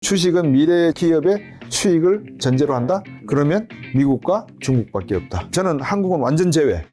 주식은 미래 기업의 수익을 전제로 한다? 그러면 미국과 중국밖에 없다. 저는 한국은 완전 제외.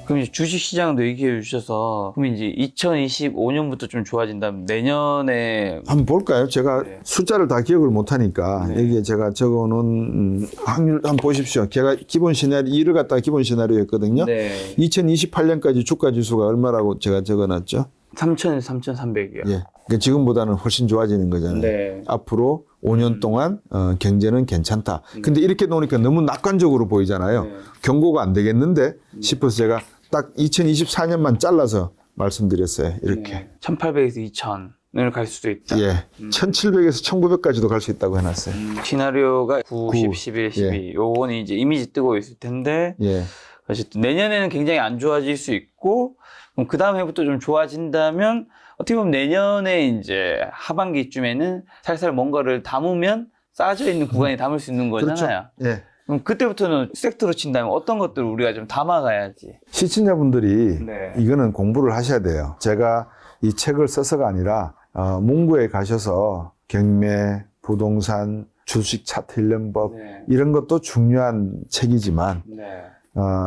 그럼 이제 주식시장도 얘기해 주셔서, 그럼 이제 2025년부터 좀 좋아진다면 내년에. 한번 볼까요? 제가 네. 숫자를 다 기억을 못하니까 네. 여기에 제가 적어놓은 확률 한번 보십시오. 제가 기본 시나리오 2를 갖다가 기본 시나리오였거든요. 네. 2028년까지 주가 지수가 얼마라고 제가 적어놨죠? 3,000에서 3,300이요. 예. 그러니까 지금보다는 훨씬 좋아지는 거잖아요. 네. 앞으로 5년 동안 경제는 괜찮다. 근데 이렇게 놓으니까 너무 낙관적으로 보이잖아요. 네. 경고가 안 되겠는데 싶어서 제가 딱 2024년만 잘라서 말씀드렸어요. 이렇게. 네. 1,800에서 2,000을 갈 수도 있다. 예. 1700에서 1900까지도 갈 수 있다고 해놨어요. 시나리오가 9, 9, 10, 11, 12. 요거는 이제 이미지 뜨고 있을 텐데, 예. 어쨌든 내년에는 굉장히 안 좋아질 수 있고, 그럼 그 다음 해부터 좀 좋아진다면, 어떻게 보면 내년에 이제 하반기쯤에는 살살 뭔가를 담으면 쌓아져 있는 구간에 담을 수 있는 거잖아요. 그렇죠. 예. 그럼 그때부터는 섹터로 친다면 어떤 것들을 우리가 좀 담아가야지. 시청자분들이 네. 이거는 공부를 하셔야 돼요. 제가 이 책을 써서가 아니라 문구에 가셔서 경매, 부동산, 주식 차트 1년법 네. 이런 것도 중요한 책이지만 네.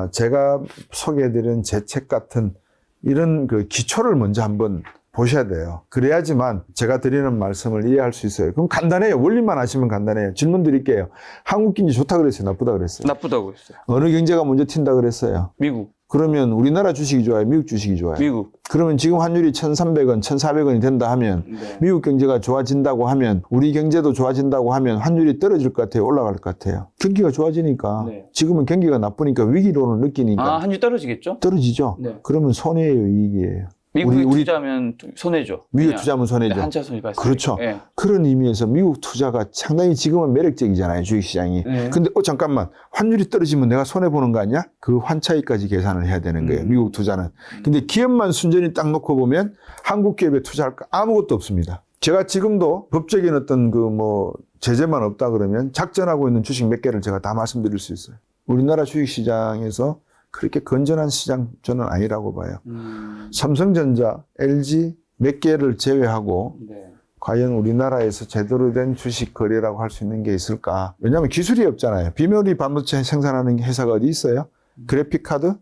제가 소개해드린 제 책 같은 이런 그 기초를 먼저 한번 보셔야 돼요. 그래야지만 제가 드리는 말씀을 이해할 수 있어요. 그럼 간단해요. 원리만 아시면 간단해요. 질문 드릴게요. 한국 경제 좋다 그랬어요? 나쁘다 그랬어요? 나쁘다고 했어요. 어느 경제가 먼저 튄다 그랬어요? 미국. 그러면 우리나라 주식이 좋아요? 미국 주식이 좋아요? 미국. 그러면 지금 환율이 1,300원, 1,400원이 된다 하면 네. 미국 경제가 좋아진다고 하면 우리 경제도 좋아진다고 하면 환율이 떨어질 것 같아요? 올라갈 것 같아요? 경기가 좋아지니까 네. 지금은 경기가 나쁘니까 위기론을 느끼니까 한주 떨어지겠죠? 떨어지죠? 네. 그러면 손해예요? 이익이에요? 미국에 우리 투자하면 손해죠. 미국 그냥. 투자하면 손해죠? 네, 한차 손이 발생. 그렇죠. 네. 그런 의미에서 미국 투자가 상당히 지금은 매력적이잖아요, 주식시장이. 네. 근데 잠깐만, 환율이 떨어지면 내가 손해보는 거 아니야? 그 환차익까지 계산을 해야 되는 거예요, 미국 투자는. 근데 기업만 순전히 딱 놓고 보면 한국 기업에 투자할 거 아무것도 없습니다. 제가 지금도 법적인 어떤 제재만 없다 그러면 작전하고 있는 주식 몇 개를 제가 다 말씀드릴 수 있어요. 우리나라 주식시장에서 그렇게 건전한 시장 저는 아니라고 봐요. 삼성전자, LG 몇 개를 제외하고 네. 과연 우리나라에서 제대로 된 주식 거래라고 할 수 있는 게 있을까? 왜냐하면 기술이 없잖아요. 비메모리 반도체 생산하는 회사가 어디 있어요? 그래픽 카드?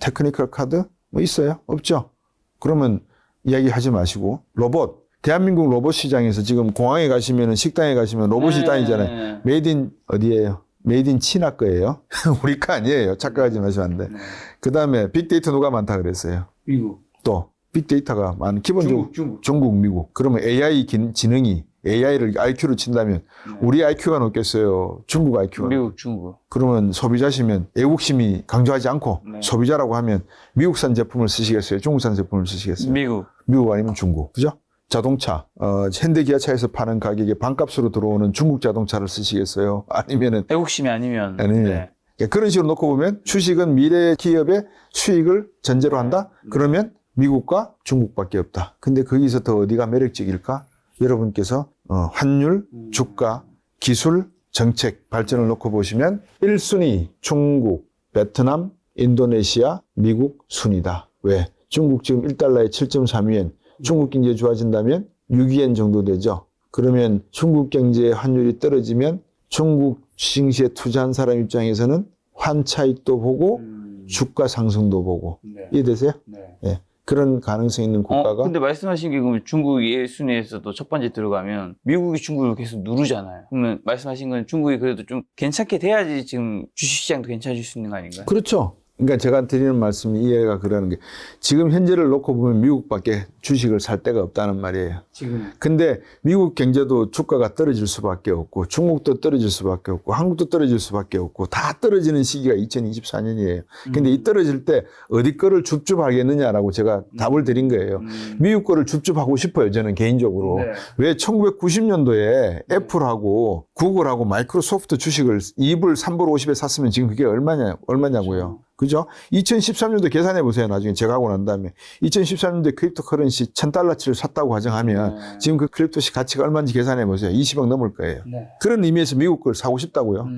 테크니컬 카드? 뭐 있어요? 없죠? 그러면 이야기하지 마시고 로봇. 대한민국 로봇 시장에서 지금 공항에 가시면 식당에 가시면 로봇이 다니잖아요. 메이드 인 어디예요? 메이드 인 치나 거예요. 우리 거 아니에요. 착각하지 마시면 안 돼. 네. 그 다음에 빅데이터 누가 많다 그랬어요? 미국. 또 빅데이터가 많은 기본적으로 중국, 미국. 그러면 AI 지능이 AI를 IQ로 친다면 우리 IQ가 높겠어요? 중국 IQ가? 미국, 중국. 그러면 소비자시면 애국심이 강조하지 않고 네. 소비자라고 하면 미국산 제품을 쓰시겠어요? 중국산 제품을 쓰시겠어요? 미국. 미국 아니면 중국. 그죠? 자동차, 현대기아차에서 파는 가격에 반값으로 들어오는 중국 자동차를 쓰시겠어요? 아니면은, 애국심이 아니면. 네. 그런 식으로 놓고 보면 주식은 미래 기업의 수익을 전제로 한다? 그러면 미국과 중국밖에 없다. 근데 거기서 더 어디가 매력적일까? 여러분께서 환율, 주가, 기술, 정책, 발전을 놓고 보시면 1순위 중국, 베트남, 인도네시아, 미국 순위다. 왜? 중국 지금 1달러에 7.3위엔 중국 경제 좋아진다면 6위엔 정도 되죠. 그러면 중국 경제의 환율이 떨어지면 중국 증시에 투자한 사람 입장에서는 환차익도 보고 주가 상승도 보고. 네. 이해되세요? 네. 예. 그런 가능성이 있는 국가가. 근데 말씀하신 게 그러면 중국이 1순위에서도 첫 번째 들어가면 미국이 중국을 계속 누르잖아요. 그러면 말씀하신 건 중국이 그래도 좀 괜찮게 돼야지 지금 주식시장도 괜찮아질 수 있는 거 아닌가요? 그렇죠. 그러니까 제가 드리는 말씀이 이해가 그러는 게 지금 현재를 놓고 보면 미국밖에 주식을 살 데가 없다는 말이에요. 지금. 근데 미국 경제도 주가가 떨어질 수밖에 없고 중국도 떨어질 수밖에 없고 한국도 떨어질 수밖에 없고 다 떨어지는 시기가 2024년이에요. 근데 이 떨어질 때 어디 거를 줍줍하겠느냐라고 제가 답을 드린 거예요. 미국 거를 줍줍하고 싶어요. 저는 개인적으로. 네. 왜 1990년도에 애플하고 구글하고 마이크로소프트 주식을 2불, 3불 50에 샀으면 지금 그게 얼마냐고요. 그죠? 2013년도 계산해 보세요. 나중에 제가 하고 난 다음에 2013년도에 크립토 커런시 $1,000치를 샀다고 가정하면 지금 그 크립토시 가치가 얼마인지 계산해 보세요. 20억 넘을 거예요. 네. 그런 의미에서 미국 걸 사고 싶다고요.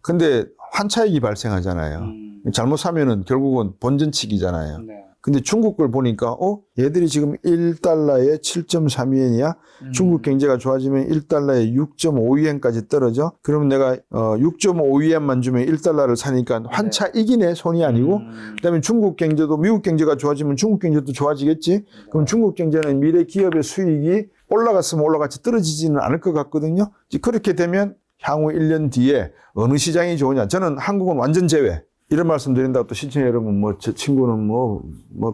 근데 환차익이 발생하잖아요. 잘못 사면은 결국은 본전치기잖아요. 네. 근데 중국 걸 보니까 얘들이 지금 1달러에 7.32엔이야. 중국 경제가 좋아지면 1달러에 6.52엔까지 떨어져. 그러면 내가 6.52엔만 주면 1달러를 사니까 환차 이기네, 손이 아니고. 그다음에 중국 경제도 미국 경제가 좋아지면 중국 경제도 좋아지겠지. 그럼 중국 경제는 미래 기업의 수익이 올라갔으면 올라갔지 떨어지지는 않을 것 같거든요. 그렇게 되면 향후 1년 뒤에 어느 시장이 좋으냐. 저는 한국은 완전 제외. 이런 말씀 드린다고 또 시청자 여러분, 저 친구는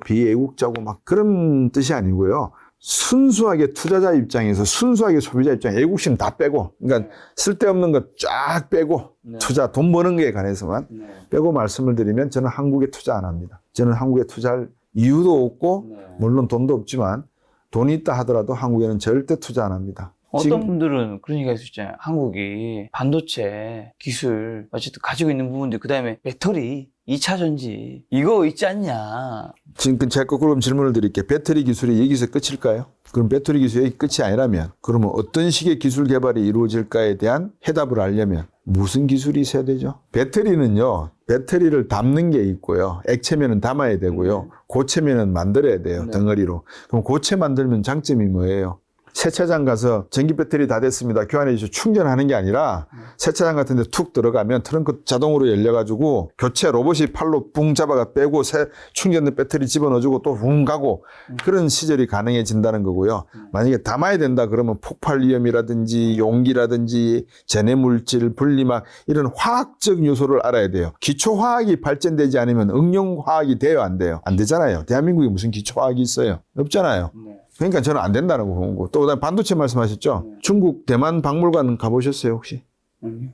비애국자고 막 그런 뜻이 아니고요. 순수하게 투자자 입장에서, 순수하게 소비자 입장에 애국심 다 빼고, 그러니까 쓸데없는 거 쫙 빼고, 투자, 돈 버는 거에 관해서만 빼고 말씀을 드리면 저는 한국에 투자 안 합니다. 저는 한국에 투자할 이유도 없고, 물론 돈도 없지만, 돈이 있다 하더라도 한국에는 절대 투자 안 합니다. 어떤 분들은 그런 얘기가 있을 수 있잖아요. 한국이 반도체 기술 어쨌든 가지고 있는 부분들, 그다음에 배터리, 2차 전지 이거 있지 않냐. 지금 제가 거꾸로 질문을 드릴게요. 배터리 기술이 여기서 끝일까요? 그럼 배터리 기술이 여기 끝이 아니라면 그러면 어떤 식의 기술 개발이 이루어질까에 대한 해답을 알려면 무슨 기술이 있어야 되죠? 배터리는요. 배터리를 담는 게 있고요. 액체면은 담아야 되고요. 고체면은 만들어야 돼요. 덩어리로. 그럼 고체 만들면 장점이 뭐예요? 세차장 가서 전기 배터리 다 됐습니다. 교환해 주시고 충전하는 게 아니라 세차장 같은 데 툭 들어가면 트렁크 자동으로 열려가지고 교체 로봇이 팔로 붕 잡아가 빼고 충전된 배터리 집어넣어주고 또 붕 가고 그런 시절이 가능해진다는 거고요. 만약에 담아야 된다 그러면 폭발 위험이라든지 용기라든지 전해물질, 분리막 이런 화학적 요소를 알아야 돼요. 기초화학이 발전되지 않으면 응용화학이 돼요, 안 돼요? 안 되잖아요. 대한민국에 무슨 기초화학이 있어요? 없잖아요. 그러니까 저는 안 된다는 거고. 또 그다음에 반도체 말씀하셨죠? 중국 대만 박물관 가보셨어요 혹시?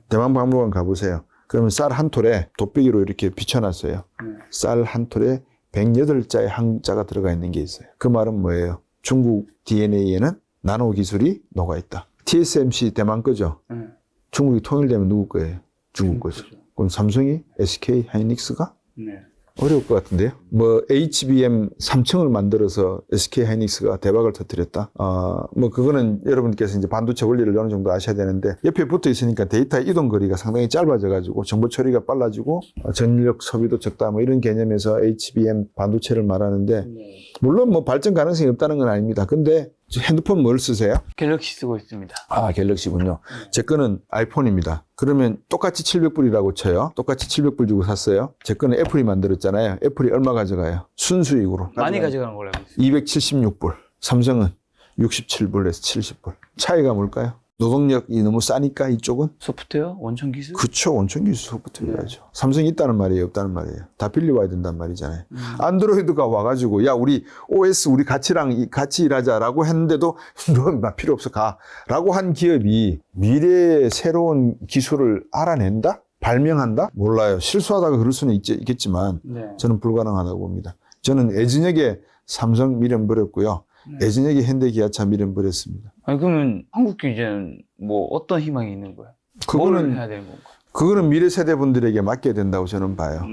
대만 박물관 가보세요. 그러면 쌀 한 톨에 돋배기로 이렇게 비춰놨어요. 쌀 한 톨에 108자의 한자가 들어가 있는 게 있어요. 그 말은 뭐예요? 중국 DNA에는 나노 기술이 녹아있다. TSMC 대만 거죠? 중국이 통일되면 누구 거예요? 중국 거죠. 그럼 삼성이? SK 하이닉스가? 어려울 것 같은데요. HBM 3층을 만들어서 SK 하이닉스가 대박을 터뜨렸다. 그거는 여러분께서 이제 반도체 원리를 어느 정도 아셔야 되는데 옆에 붙어 있으니까 데이터 이동 거리가 상당히 짧아져가지고 정보 처리가 빨라지고 전력 소비도 적다. 이런 개념에서 HBM 반도체를 말하는데 물론 발전 가능성이 없다는 건 아닙니다. 근데 핸드폰 뭘 쓰세요? 갤럭시 쓰고 있습니다. 갤럭시군요. 제 거는 아이폰입니다. 그러면 똑같이 700불이라고 쳐요. 똑같이 700불 주고 샀어요. 제 거는 애플이 만들었잖아요. 애플이 얼마 가져가요? 순수익으로. 많이 가져가는 걸로 알고 있습니다. 276불. 삼성은 67불에서 70불. 차이가 뭘까요? 노동력이 너무 싸니까 이쪽은? 소프트웨어? 원천 기술? 그쵸. 원천 기술 소프트웨어죠. 삼성이 있다는 말이에요? 없다는 말이에요? 다 빌려와야 된단 말이잖아요. 안드로이드가 와가지고 야 우리 OS 우리 같이 일하자라고 했는데도 너 필요 없어 가라고 한 기업이 미래의 새로운 기술을 알아낸다? 발명한다? 몰라요. 실수하다가 그럴 수는 있겠지만 저는 불가능하다고 봅니다. 저는 애진혁에 삼성 미련 버렸고요. 애진혁이 현대기아차 미련 버렸습니다. 아니 그러면 한국 경제는 어떤 희망이 있는 거예요? 뭘 해야 되는 건가? 그거는 미래 세대 분들에게 맡겨야 된다고 저는 봐요.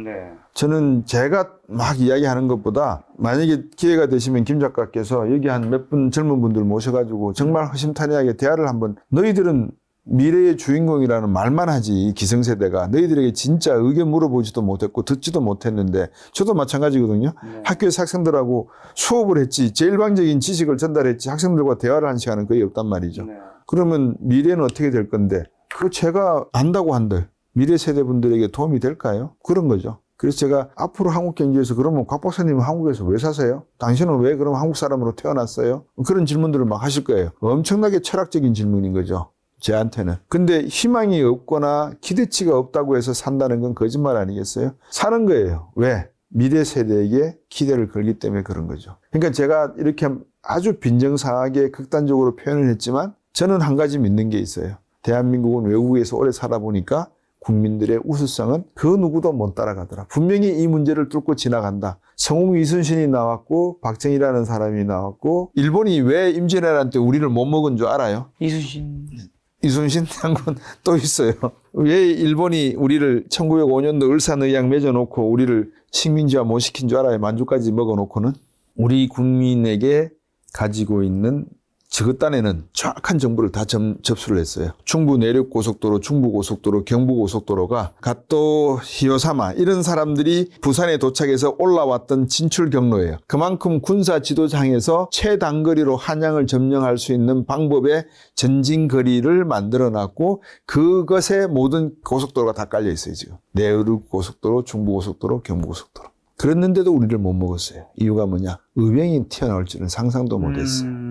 저는 제가 막 이야기하는 것보다 만약에 기회가 되시면 김 작가께서 여기 한 몇 분 젊은 분들 모셔가지고 정말 허심탄회하게 대화를 한번 너희들은 미래의 주인공이라는 말만 하지 기성세대가 너희들에게 진짜 의견 물어보지도 못했고 듣지도 못했는데 저도 마찬가지거든요. 학교에서 학생들하고 수업을 했지 제일방적인 지식을 전달했지 학생들과 대화를 한 시간은 거의 없단 말이죠. 그러면 미래는 어떻게 될 건데 그거 제가 안다고 한들 미래 세대분들에게 도움이 될까요? 그런 거죠. 그래서 제가 앞으로 한국 경제에서 그러면 곽 박사님은 한국에서 왜 사세요? 당신은 왜 그럼 한국 사람으로 태어났어요? 그런 질문들을 막 하실 거예요. 엄청나게 철학적인 질문인 거죠. 제한테는. 근데 희망이 없거나 기대치가 없다고 해서 산다는 건 거짓말 아니겠어요? 사는 거예요. 왜? 미래 세대에게 기대를 걸기 때문에 그런 거죠. 그러니까 제가 이렇게 아주 빈정상하게 극단적으로 표현을 했지만 저는 한 가지 믿는 게 있어요. 대한민국은 외국에서 오래 살아보니까 국민들의 우수성은 그 누구도 못 따라가더라. 분명히 이 문제를 뚫고 지나간다. 성웅 이순신이 나왔고 박정희라는 사람이 나왔고 일본이 왜 임진왜란 우리를 못 먹은 줄 알아요? 이순신 장군 또 있어요. 왜 일본이 우리를 1905년도 을사의약 맺어놓고 우리를 식민지화 못 시킨 줄 알아요? 만주까지 먹어놓고는. 우리 국민에게 가지고 있는 저 딴에는 정확한 정보를 다 접수를 했어요. 충부 내륙고속도로, 중부고속도로, 경부고속도로가 갓도 히요사마 이런 사람들이 부산에 도착해서 올라왔던 진출 경로예요. 그만큼 군사 지도상에서 최단거리로 한양을 점령할 수 있는 방법의 전진거리를 만들어놨고 그것에 모든 고속도로가 다 깔려 있어요. 지금 내륙고속도로, 중부고속도로, 경부고속도로. 그랬는데도 우리를 못 먹었어요. 이유가 뭐냐? 의병이 튀어나올 줄은 상상도 못했어요.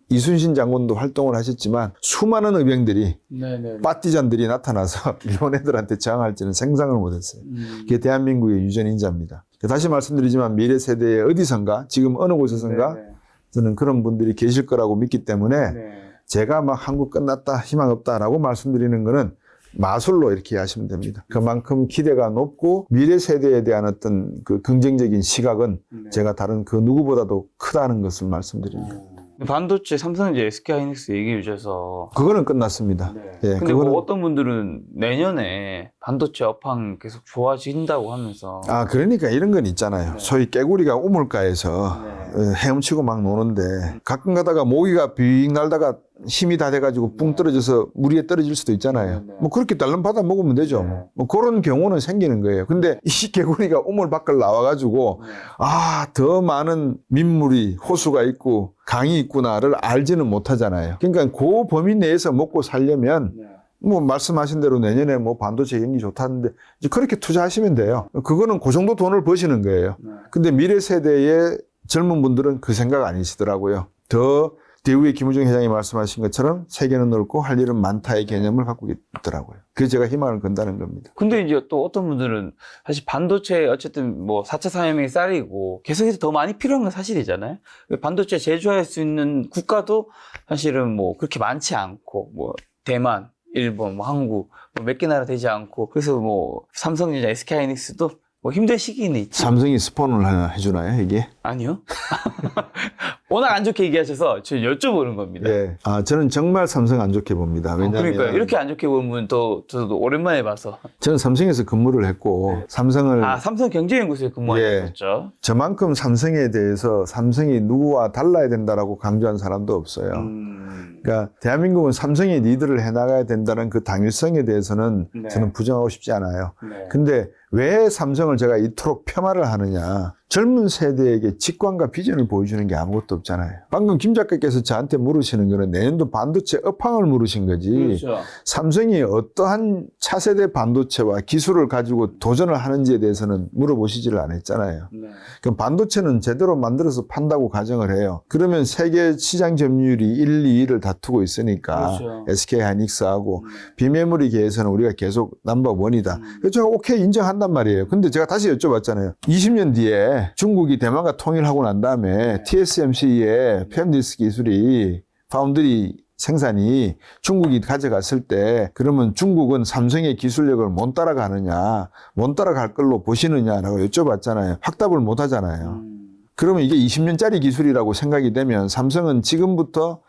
이순신 장군도 활동을 하셨지만 수많은 의병들이 네네. 빠띠잔들이 나타나서 일본 애들한테 저항할지는 상상을 못했어요. 그게 대한민국의 유전인자입니다. 다시 말씀드리지만 미래 세대의 어디선가 지금 어느 곳에선가 네네. 저는 그런 분들이 계실 거라고 믿기 때문에 네. 제가 막 한국 끝났다 희망 없다라고 말씀드리는 거는 마술로 이렇게 이해하시면 됩니다. 그만큼 기대가 높고 미래 세대에 대한 어떤 그 긍정적인 시각은 네. 제가 다른 그 누구보다도 크다는 것을 말씀드립니다. 반도체, 삼성전자, SK하이닉스 얘기해 주셔서 그거는 끝났습니다. 예, 근데 그거는 뭐 어떤 분들은 내년에 반도체 업황 계속 좋아진다고 하면서 그러니까 이런 건 있잖아요. 네. 소위 깨구리가 우물가에서 네. 헤엄치고 막 노는데 가끔 가다가 모기가 빙 날다가 힘이 다 돼가지고 뿡 떨어져서 물 위에 떨어질 수도 있잖아요. 네. 뭐 그렇게 날름 받아 먹으면 되죠. 네. 뭐 그런 경우는 생기는 거예요. 근데 이 개구리가 우물 밖을 나와가지고 더 많은 민물이 호수가 있고 강이 있구나를 알지는 못하잖아요. 그러니까 그 범위 내에서 먹고 살려면 뭐 말씀하신 대로 내년에 뭐 반도체 경기 좋다는데 이제 그렇게 투자하시면 돼요. 그거는 그 정도 돈을 버시는 거예요. 근데 미래 세대의 젊은 분들은 그 생각 아니시더라고요. 더 대우의 김우중 회장이 말씀하신 것처럼 세계는 넓고 할 일은 많다의 개념을 갖고 있더라고요. 그래서 제가 희망을 건다는 겁니다. 근데 이제 또 어떤 분들은 사실 반도체 어쨌든 뭐 4차 산업이 쌀이고 계속해서 더 많이 필요한 건 사실이잖아요. 반도체 제조할 수 있는 국가도 사실은 뭐 그렇게 많지 않고 뭐 대만, 일본, 뭐 한국 뭐 몇 개 나라 되지 않고 그래서 뭐 삼성전자, SK하이닉스도 뭐 힘든 시기는 있지. 삼성이 스폰을 하나 해주나요, 이게? 아니요. 워낙 안 좋게 얘기하셔서 저 여쭤보는 겁니다. 예. 저는 정말 삼성 안 좋게 봅니다. 왜냐하면 그러니까요. 이렇게 안 좋게 보는 분 저도 오랜만에 봐서. 저는 삼성에서 근무를 했고 삼성을 삼성 경제연구소에 근무하셨죠. 저만큼 삼성에 대해서 삼성이 누구와 달라야 된다라고 강조한 사람도 없어요. 그러니까 대한민국은 삼성이 리드를 해나가야 된다는 그 당위성에 대해서는 네. 저는 부정하고 싶지 않아요. 네. 근데 왜 삼성을 제가 이토록 폄하를 하느냐. 젊은 세대에게 직관과 비전을 보여주는 게 아무것도 없잖아요. 방금 김 작가께서 저한테 물으시는 거는 내년도 반도체 업황을 물으신 거지. 그렇죠. 삼성이 어떠한 차세대 반도체와 기술을 가지고 도전을 하는지에 대해서는 물어보시지를 않았잖아요. 네. 그럼 반도체는 제대로 만들어서 판다고 가정을 해요. 그러면 세계 시장 점유율이 1, 2위를 다투고 있으니까 그렇죠. SK하이닉스하고 비메모리계에서는 우리가 계속 넘버원이다. 그래서 제가 오케이 인정한단 말이에요. 근데 제가 다시 여쭤봤잖아요. 20년 뒤에 중국이 대만과 통일하고 난 다음에 TSMC의 팹리스 기술이 파운드리 생산이 중국이 가져갔을 때 그러면 중국은 삼성의 기술력을 못 따라가느냐 못 따라갈 걸로 보시느냐라고 여쭤봤잖아요. 확답을 못 하잖아요. 그러면 이게 20년짜리 기술이라고 생각이 되면 삼성은 지금부터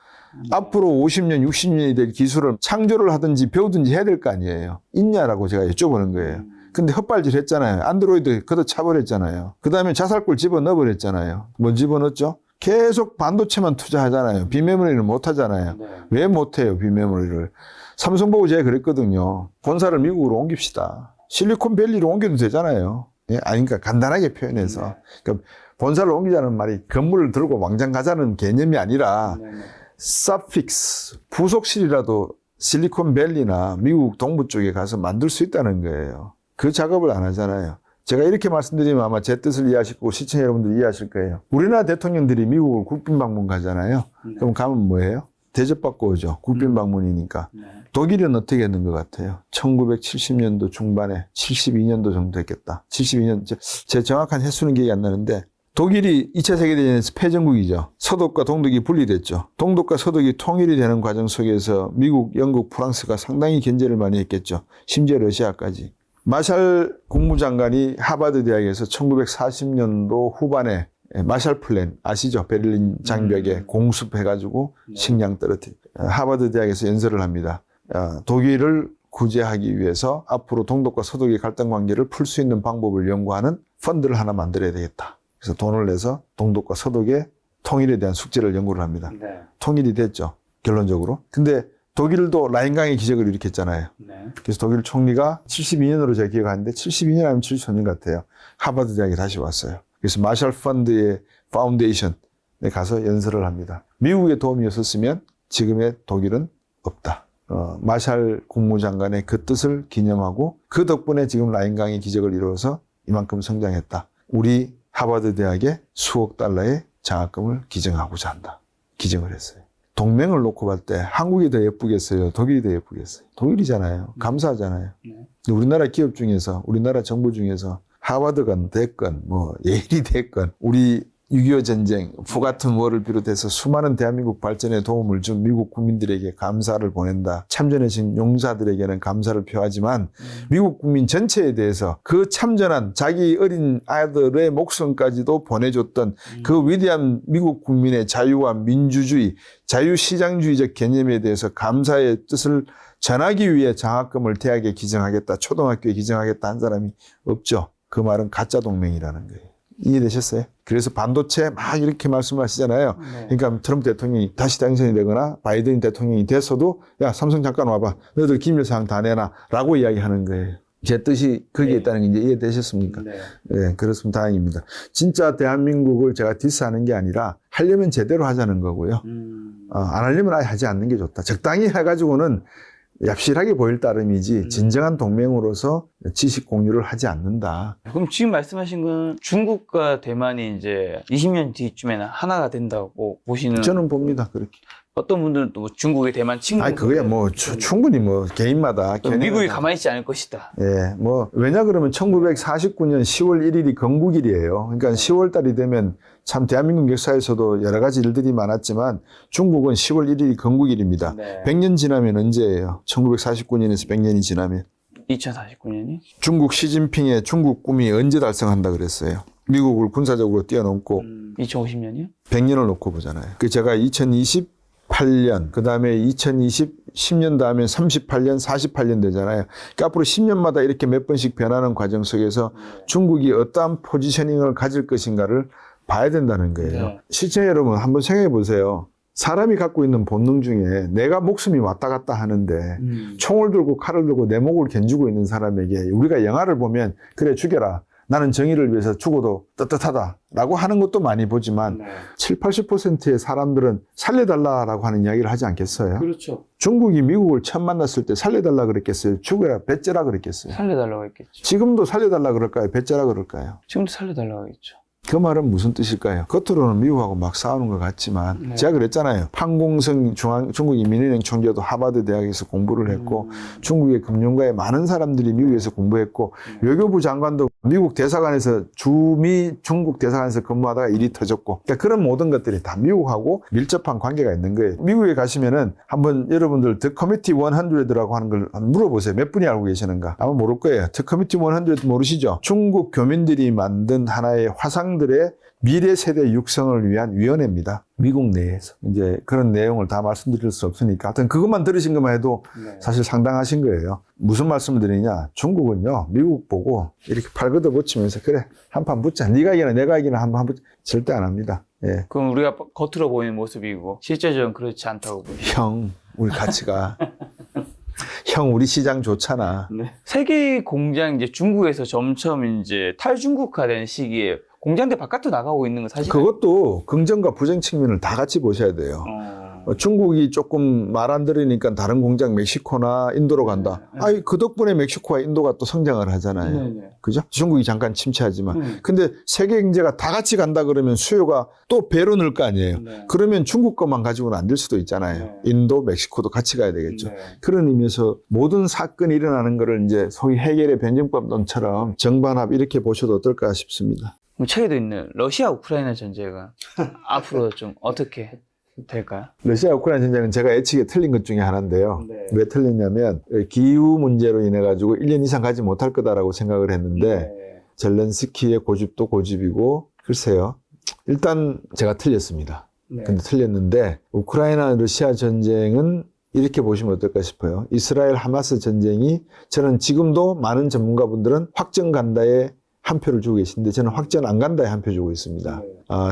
앞으로 50년, 60년이 될 기술을 창조를 하든지 배우든지 해야 될 거 아니에요. 있냐라고 제가 여쭤보는 거예요. 근데 헛발질 했잖아요. 안드로이드 걷어차버렸잖아요. 그 다음에 자살골 집어넣어버렸잖아요. 뭐 집어넣었죠? 계속 반도체만 투자하잖아요. 비메모리를 못 하잖아요. 네. 왜 못해요, 비메모리를? 삼성 보고 제가 그랬거든요. 본사를 미국으로 옮깁시다. 실리콘밸리로 옮겨도 되잖아요. 예? 그러니까 간단하게 표현해서. 그러니까 본사를 옮기자는 말이 건물을 들고 왕장 가자는 개념이 아니라 서픽스, 부속실이라도 실리콘밸리나 미국 동부 쪽에 가서 만들 수 있다는 거예요. 그 작업을 안 하잖아요. 제가 이렇게 말씀드리면 아마 제 뜻을 이해하실 거고 시청자 여러분들 이해하실 거예요. 우리나라 대통령들이 미국을 국빈 방문 가잖아요. 그럼 가면 뭐예요? 대접받고 오죠. 국빈 방문이니까. 독일은 어떻게 했는 것 같아요? 1970년도 중반에 72년도 정도 했겠다. 72년, 제 정확한 횟수는 기억이 안 나는데 독일이 2차 세계대전에서 패전국이죠. 서독과 동독이 분리됐죠. 동독과 서독이 통일이 되는 과정 속에서 미국, 영국, 프랑스가 상당히 견제를 많이 했겠죠. 심지어 러시아까지. 마샬 국무장관이 하버드 대학에서 1940년도 후반에 마샬 플랜 아시죠? 베를린 장벽에 공습해가지고 식량 떨어뜨리. 하버드 대학에서 연설을 합니다. 독일을 구제하기 위해서 앞으로 동독과 서독의 갈등 관계를 풀 수 있는 방법을 연구하는 펀드를 하나 만들어야 되겠다. 그래서 돈을 내서 동독과 서독의 통일에 대한 숙제를 연구를 합니다. 네. 통일이 됐죠. 결론적으로. 근데 독일도 라인강의 기적을 일으켰잖아요. 네. 그래서 독일 총리가 72년으로 제가 기억하는데 72년 아니면 73년 같아요. 하버드 대학에 다시 왔어요. 그래서 마샬 펀드의 파운데이션에 가서 연설을 합니다. 미국의 도움이 없었으면 지금의 독일은 없다. 마샬 국무장관의 그 뜻을 기념하고 그 덕분에 지금 라인강의 기적을 이루어서 이만큼 성장했다. 우리 하버드 대학에 수억 달러의 장학금을 기증하고자 한다. 기증을 했어요. 동맹을 놓고 봤을 때 한국이 더 예쁘겠어요? 독일이 더 예쁘겠어요? 독일이잖아요. 감사하잖아요. 근데 우리나라 기업 중에서, 우리나라 정부 중에서 하버드가 됐건, 예일이 됐건, 우리 6.25 전쟁, 포같은 워를 비롯해서 수많은 대한민국 발전에 도움을 준 미국 국민들에게 감사를 보낸다. 참전하신 용사들에게는 감사를 표하지만 미국 국민 전체에 대해서 그 참전한 자기 어린 아들의 목숨까지도 보내줬던 그 위대한 미국 국민의 자유와 민주주의, 자유시장주의적 개념에 대해서 감사의 뜻을 전하기 위해 장학금을 대학에 기증하겠다, 초등학교에 기증하겠다 한 사람이 없죠. 그 말은 가짜 동맹이라는 거예요. 이해되셨어요? 그래서 반도체 막 이렇게 말씀하시잖아요. 네. 그러니까 트럼프 대통령이 다시 당선이 되거나 바이든 대통령이 됐어도 야 삼성 잠깐 와봐. 너희들 기밀사항 다 내놔 라고 이야기하는 거예요. 제 뜻이 거기에 네. 있다는 게 이제 이해되셨습니까? 네. 네, 그렇습니다. 다행입니다. 진짜 대한민국을 제가 디스하는 게 아니라 하려면 제대로 하자는 거고요. 안 하려면 아예 하지 않는 게 좋다. 적당히 해가지고는 얍실하게 보일 따름이지 진정한 동맹으로서 지식 공유를 하지 않는다. 그럼 지금 말씀하신 건 중국과 대만이 이제 20년 뒤쯤에는 하나가 된다고 보시는. 저는 봅니다. 그렇게. 어떤 분들은 또 중국의 대만 친구. 아니 그거야 충분히 개인마다 미국이 가만히 있지 않을 것이다. 예, 왜냐 그러면 1949년 10월 1일이 건국일이에요. 그러니까 10월 달이 되면 참 대한민국 역사에서도 여러 가지 일들이 많았지만 중국은 10월 1일이 건국일입니다. 네. 100년 지나면 언제예요? 1949년에서 100년이 지나면. 2049년이? 중국 시진핑의 중국 꿈이 언제 달성한다 그랬어요? 미국을 군사적으로 뛰어넘고 2050년이요? 100년을 놓고 보잖아요. 그 제가 2028년, 그 다음에 10년 다음에 38년, 48년 되잖아요. 그러니까 앞으로 10년마다 이렇게 몇 번씩 변하는 과정 속에서 중국이 어떠한 포지셔닝을 가질 것인가를 봐야 된다는 거예요. 네. 실제 여러분 한번 생각해 보세요. 사람이 갖고 있는 본능 중에 내가 목숨이 왔다 갔다 하는데 총을 들고 칼을 들고 내 목을 견주고 있는 사람에게 우리가 영화를 보면 그래 죽여라. 나는 정의를 위해서 죽어도 떳떳하다라고 하는 것도 많이 보지만 7, 80%의 사람들은 살려달라라고 하는 이야기를 하지 않겠어요? 그렇죠. 중국이 미국을 처음 만났을 때 살려달라 그랬겠어요? 죽어야 배째라 그랬겠어요? 살려달라고 했겠죠. 지금도 살려달라 그럴까요? 배째라 그럴까요? 지금도 살려달라고 하겠죠. 그 말은 무슨 뜻일까요? 겉으로는 미국하고 막 싸우는 것 같지만 제가 그랬잖아요. 판공성 중국 인민은행 총재도 하버드 대학에서 공부를 했고 중국의 금융가에 많은 사람들이 미국에서 공부했고 외교부 장관도 미국 대사관에서 주미 중국 대사관에서 근무하다가 일이 터졌고 그러니까 그런 모든 것들이 다 미국하고 밀접한 관계가 있는 거예요. 미국에 가시면은 한번 여러분들 The Committee 100라고 하는 걸 한번 물어보세요. 몇 분이 알고 계시는가? 아마 모를 거예요. The Committee 100 모르시죠? 중국 교민들이 만든 하나의 화상들의 미래 세대 육성을 위한 위원회입니다. 미국 내에서. 이제 그런 내용을 다 말씀드릴 수 없으니까. 하여튼 그것만 들으신 것만 해도 사실 상당하신 거예요. 무슨 말씀을 드리냐. 중국은요, 미국 보고 이렇게 팔 걷어붙이면서 그래, 한판 붙자. 네가 이기나 내가 이기나 한판 붙자. 절대 안 합니다. 예. 그럼 우리가 겉으로 보이는 모습이고 실제적으로는 그렇지 않다고 보죠. 형, 우리 같이 가. 형, 우리 시장 좋잖아. 네. 세계 공장 이제 중국에서 점점 이제 탈중국화되는 시기에 공장들 바깥으로 나가고 있는 건 사실. 그것도 긍정과 부정 측면을 다 같이 보셔야 돼요. 중국이 조금 말 안 들으니까 다른 공장 멕시코나 인도로 간다. 아니, 그 덕분에 멕시코와 인도가 또 성장을 하잖아요. 네네. 그죠? 중국이 잠깐 침체하지만. 근데 세계 경제가 다 같이 간다 그러면 수요가 또 배로 늘 거 아니에요. 네. 그러면 중국 것만 가지고는 안 될 수도 있잖아요. 네. 인도, 멕시코도 같이 가야 되겠죠. 네. 그런 의미에서 모든 사건이 일어나는 거를 이제 소위 해결의 변증법론처럼 정반합 이렇게 보셔도 어떨까 싶습니다. 그럼 책에도 있는 러시아 우크라이나 전쟁은 앞으로 좀 어떻게 될까요? 러시아 우크라이나 전쟁은 제가 예측에 틀린 것 중에 하나인데요. 네. 왜 틀렸냐면 기후 문제로 인해 가지고 1년 이상 가지 못할 거다라고 생각을 했는데 젤렌스키의 고집도 고집이고 글쎄요. 일단 제가 틀렸습니다. 네. 근데 틀렸는데 우크라이나 러시아 전쟁은 이렇게 보시면 어떨까 싶어요. 이스라엘 하마스 전쟁이 저는 지금도 많은 전문가분들은 확정 간다에 한 표를 주고 계신데 저는 확전 안 간다에 한 표 주고 있습니다.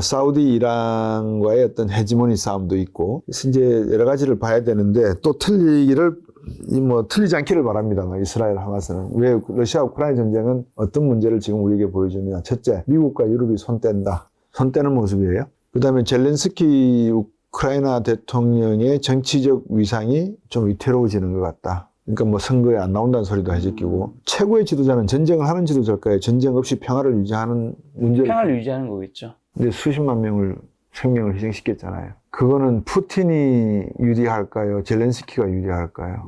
사우디 이란과의 어떤 헤지모니 싸움도 있고 그래서 이제 여러 가지를 봐야 되는데 또 틀리지 않기를 바랍니다. 이스라엘 하마스는. 왜 러시아 우크라이나 전쟁은 어떤 문제를 지금 우리에게 보여주느냐. 첫째, 미국과 유럽이 손 뗀다. 손 떼는 모습이에요. 그 다음에 젤렌스키 우크라이나 대통령의 정치적 위상이 좀 위태로워지는 것 같다. 그러니까 뭐 선거에 안 나온다는 소리도 해제끼고 최고의 지도자는 전쟁을 하는 지도자일까요? 전쟁 없이 평화를 유지하는 문제를. 평화를 유지하는 거겠죠. 근데 수십만 명을 생명을 희생시켰잖아요. 그거는 푸틴이 유리할까요? 젤렌스키가 유리할까요?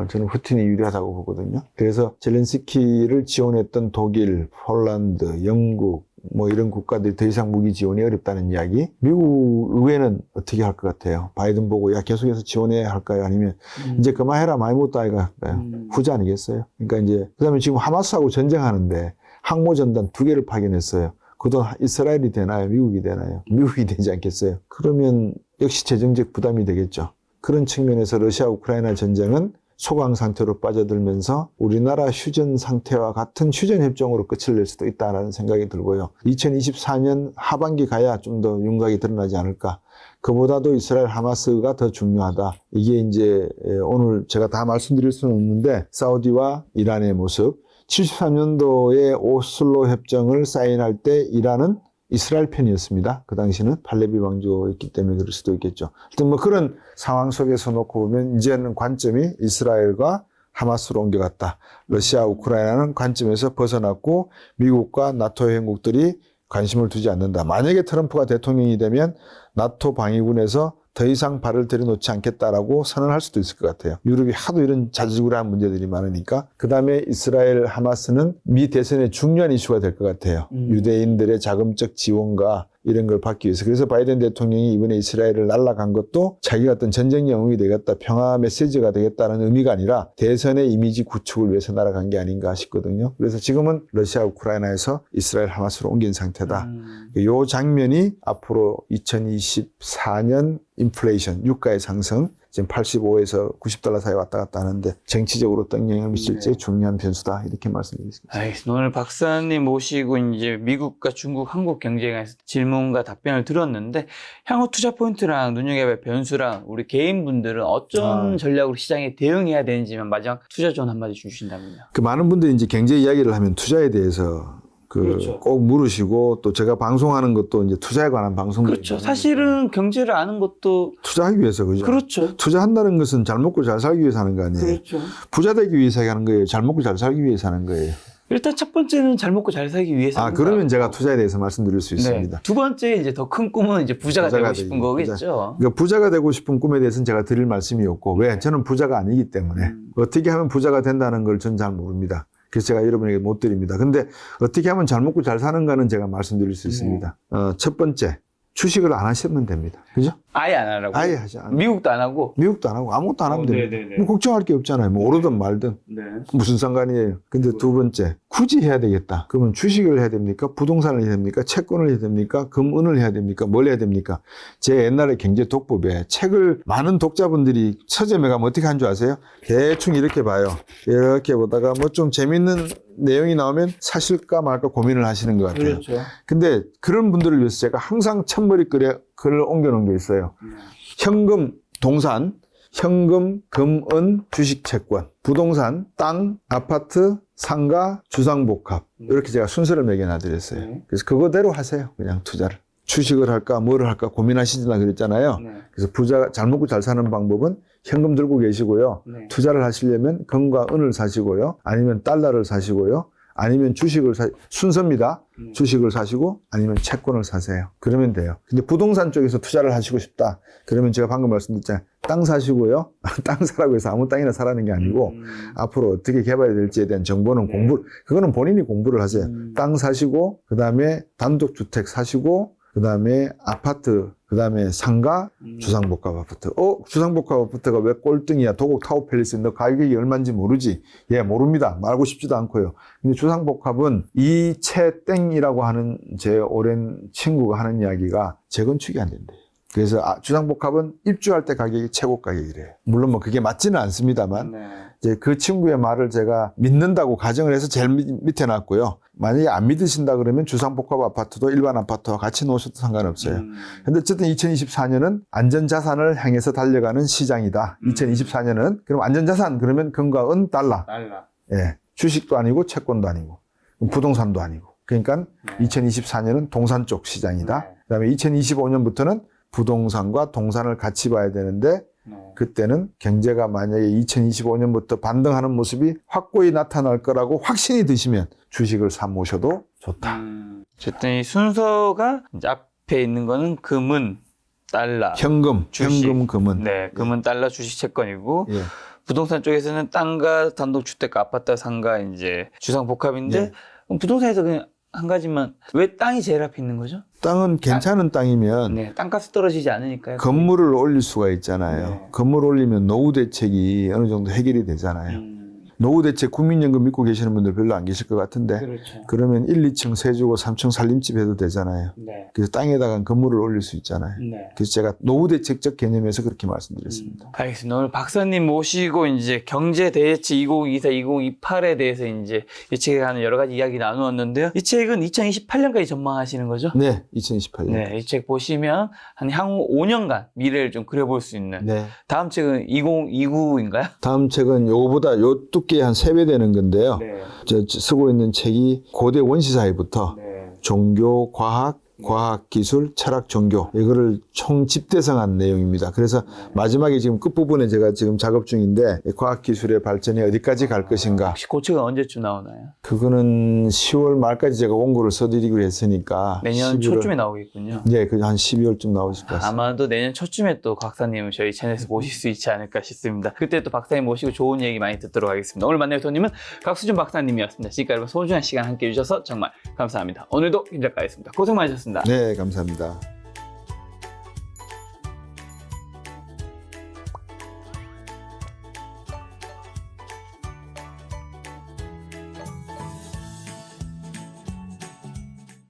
저는 푸틴이 유리하다고 보거든요. 그래서 젤렌스키를 지원했던 독일, 폴란드, 영국 뭐 이런 국가들이 더 이상 무기 지원이 어렵다는 이야기. 미국 의회는 어떻게 할 것 같아요? 바이든 보고 야 계속해서 지원해야 할까요? 아니면 이제 그만해라 많이 못 따위가 할까요? 후자 아니겠어요? 그러니까 이제 그다음에 지금 하마스하고 전쟁하는데 항모전단 2개를 파견했어요. 그돈 이스라엘이 되나요? 미국이 되나요? 미국이 되지 않겠어요? 그러면 역시 재정적 부담이 되겠죠. 그런 측면에서 러시아 우크라이나 전쟁은 소강 상태로 빠져들면서 우리나라 휴전 상태와 같은 휴전 협정으로 끝을 낼 수도 있다는 생각이 들고요. 2024년 하반기 가야 좀 더 윤곽이 드러나지 않을까. 그보다도 이스라엘 하마스가 더 중요하다. 이게 이제 오늘 제가 다 말씀드릴 수는 없는데 사우디와 이란의 모습. 73년도에 오슬로 협정을 사인할 때 이란은 이스라엘 편이었습니다. 그 당시는 팔레비 왕조였기 때문에 그럴 수도 있겠죠. 하여튼 뭐 그런 상황 속에서 놓고 보면 이제는 관점이 이스라엘과 하마스로 옮겨갔다. 러시아, 우크라이나는 관점에서 벗어났고 미국과 나토 회원국들이 관심을 두지 않는다. 만약에 트럼프가 대통령이 되면 나토 방위군에서 더 이상 발을 들여놓지 않겠다라고 선언할 수도 있을 것 같아요. 유럽이 하도 이런 자질구레한 문제들이 많으니까. 그 다음에 이스라엘 하마스는 미 대선의 중요한 이슈가 될 것 같아요. 유대인들의 자금적 지원과 이런 걸 받기 위해서. 그래서 바이든 대통령이 이번에 이스라엘을 날아간 것도 자기가 어떤 전쟁 영웅이 되겠다, 평화 메시지가 되겠다는 의미가 아니라 대선의 이미지 구축을 위해서 날아간 게 아닌가 싶거든요. 그래서 지금은 러시아, 우크라이나에서 이스라엘 하마스로 옮긴 상태다. 이 장면이 앞으로 2024년 인플레이션, 유가의 상승, 지금 85에서 90달러 사이 왔다 갔다 하는데 정치적으로 어떤 영향을 미칠지 중요한 변수다. 이렇게 말씀드리겠습니다. 알겠습니다. 오늘 박사님 모시고 이제 미국과 중국, 한국 경제에 관해서 질문과 답변을 들었는데 향후 투자 포인트랑 눈여겨볼 변수랑 우리 개인분들은 어떤 전략으로 시장에 대응해야 되는지만 마지막 투자 조언 한마디 주신다면요. 그 많은 분들이 이제 경제 이야기를 하면 투자에 대해서 그렇죠. 꼭 물으시고 또 제가 방송하는 것도 이제 투자에 관한 방송들. 그렇죠. 사실은 경제를 아는 것도 투자하기 위해서 그죠. 그렇죠. 투자한다는 것은 잘 먹고 잘 살기 위해서 하는 거 아니에요. 그렇죠. 부자 되기 위해서 하는 거예요. 잘 먹고 잘 살기 위해서 하는 거예요. 일단 첫 번째는 잘 먹고 잘 살기 위해서. 그러면 제가 투자에 대해서 말씀드릴 수 있습니다. 네. 두 번째 이제 더 큰 꿈은 이제 부자가 되고 싶은 거겠죠. 그러니까 부자가 되고 싶은 꿈에 대해서는 제가 드릴 말씀이 없고 왜? 저는 부자가 아니기 때문에 어떻게 하면 부자가 된다는 걸 전 잘 모릅니다. 그래서 제가 여러분에게 못 드립니다. 근데 어떻게 하면 잘 먹고 잘 사는가는 제가 말씀드릴 수 있습니다. 첫 번째, 주식을 안 하시면 됩니다. 그죠? 아예 안 하라고. 아예 하지 않아요. 미국도 안 하고. 미국도 안 하고 아무것도 안 하면 됩니다. 뭐 걱정할 게 없잖아요. 뭐 오르든 말든. 네. 무슨 상관이에요. 근데 두 번째, 굳이 해야 되겠다. 그러면 주식을 해야 됩니까? 부동산을 해야 됩니까? 채권을 해야 됩니까? 금은을 해야 됩니까? 뭘 해야 됩니까? 제 옛날에 경제 독법에 책을 많은 독자분들이 서점에 가면 어떻게 한 줄 아세요? 대충 이렇게 봐요. 이렇게 보다가 뭐 좀 재밌는 내용이 나오면 사실까 말까 고민을 하시는 것 같아요. 그렇죠. 근데 그런 분들을 위해서 제가 항상 첫머리 글을 옮겨놓은 게 있어요. 현금, 동산, 현금, 금은, 주식, 채권, 부동산, 땅, 아파트, 상가, 주상복합. 이렇게 제가 순서를 매겨놔드렸어요. 그래서 그거대로 하세요. 그냥 투자를. 주식을 할까, 뭐를 할까 고민하시지나 그랬잖아요. 그래서 부자, 잘 먹고 잘 사는 방법은 현금 들고 계시고요. 투자를 하시려면 금과 은을 사시고요. 아니면 달러를 사시고요. 아니면 주식을 순서입니다. 주식을 사시고 아니면 채권을 사세요. 그러면 돼요. 근데 부동산 쪽에서 투자를 하시고 싶다. 그러면 제가 방금 말씀드렸잖아요. 땅 사시고요. 땅 사라고 해서 아무 땅이나 사라는 게 아니고 앞으로 어떻게 개발이 될지에 대한 정보는 그거는 본인이 공부를 하세요. 땅 사시고 그다음에 단독주택 사시고 그다음에 아파트, 그다음에 상가, 주상복합 아파트. 주상복합 아파트가 왜 꼴등이야? 도곡 타워팰리스 너 가격이 얼마인지 모르지? 예, 모릅니다. 말고 싶지도 않고요. 근데 주상복합은 이채땡이라고 하는 제 오랜 친구가 하는 이야기가 재건축이 안 된대요. 그래서 주상복합은 입주할 때 가격이 최고 가격이래요. 물론 뭐 그게 맞지는 않습니다만 네. 이제 그 친구의 말을 제가 믿는다고 가정을 해서 제일 밑에 놨고요. 만약에 안 믿으신다 그러면 주상복합 아파트도 일반 아파트와 같이 놓으셔도 상관없어요. 근데 어쨌든 2024년은 안전자산을 향해서 달려가는 시장이다. 2024년은 그럼 안전자산 그러면 금과 은 달러. 예. 주식도 아니고 채권도 아니고 부동산도 아니고. 그러니까 2024년은 동산 쪽 시장이다. 그다음에 2025년부터는 부동산과 동산을 같이 봐야 되는데 그때는 경제가 만약에 2025년부터 반등하는 모습이 확고히 나타날 거라고 확신이 드시면 주식을 사 모셔도 좋다. 어쨌든 이 순서가 이제 앞에 있는 거는 금은 달러, 현금, 주식. 현금, 금은. 네, 금은 달러, 주식, 채권이고 예. 부동산 쪽에서는 땅과 단독주택과 아파트, 상가 이제 주상복합인데 네. 그럼 부동산에서 그냥 한 가지만 왜 땅이 제일 앞에 있는 거죠? 땅은 괜찮은 땅이면 네, 땅값이 떨어지지 않으니까요. 건물을 올릴 수가 있잖아요. 네. 건물 올리면 노후 대책이 어느 정도 해결이 되잖아요. 노후 대책 국민연금 믿고 계시는 분들 별로 안 계실 것 같은데 그렇죠. 그러면 1, 2층 세주고 3층 살림집 해도 되잖아요. 네. 그래서 땅에다가 건물을 올릴 수 있잖아요. 네. 그래서 제가 노후 대책적 개념에서 그렇게 말씀드렸습니다. 알겠습니다. 오늘 박사님 모시고 이제 경제 대예측 2024, 2028에 대해서 이제 예측하는 여러 가지 이야기 나누었는데요. 이 책은 2028년까지 전망하시는 거죠? 네, 2028년. 네, 이 책 보시면 한 향후 5년간 미래를 좀 그려볼 수 있는. 네. 다음 책은 2029인가요? 다음 책은 요거보다 요 두께 한 3배 되는 건데요. 네. 저 쓰고 있는 책이 고대 원시사회부터 종교, 과학, 과학기술, 철학, 종교 이거를 총 집대성한 내용입니다. 그래서 마지막에 지금 끝부분에 제가 지금 작업 중인데 과학기술의 발전이 어디까지 갈 것인가 혹시 그 책은 언제쯤 나오나요? 그거는 10월 말까지 제가 원고를 써드리기로 했으니까 내년 11월 초쯤에 나오겠군요. 네, 그 한 12월쯤 나오실 것 같습니다. 아마도 내년 초쯤에 또 박사님을 저희 채널에서 모실 수 있지 않을까 싶습니다. 그때 또 박사님 모시고 좋은 얘기 많이 듣도록 하겠습니다. 오늘 만날 손님은 각수준 박사님이었습니다. 지금까지 여러분 소중한 시간 함께 해주셔서 정말 감사합니다. 오늘도 김 작가였습니다. 고생 많으셨습니다. 네, 감사합니다.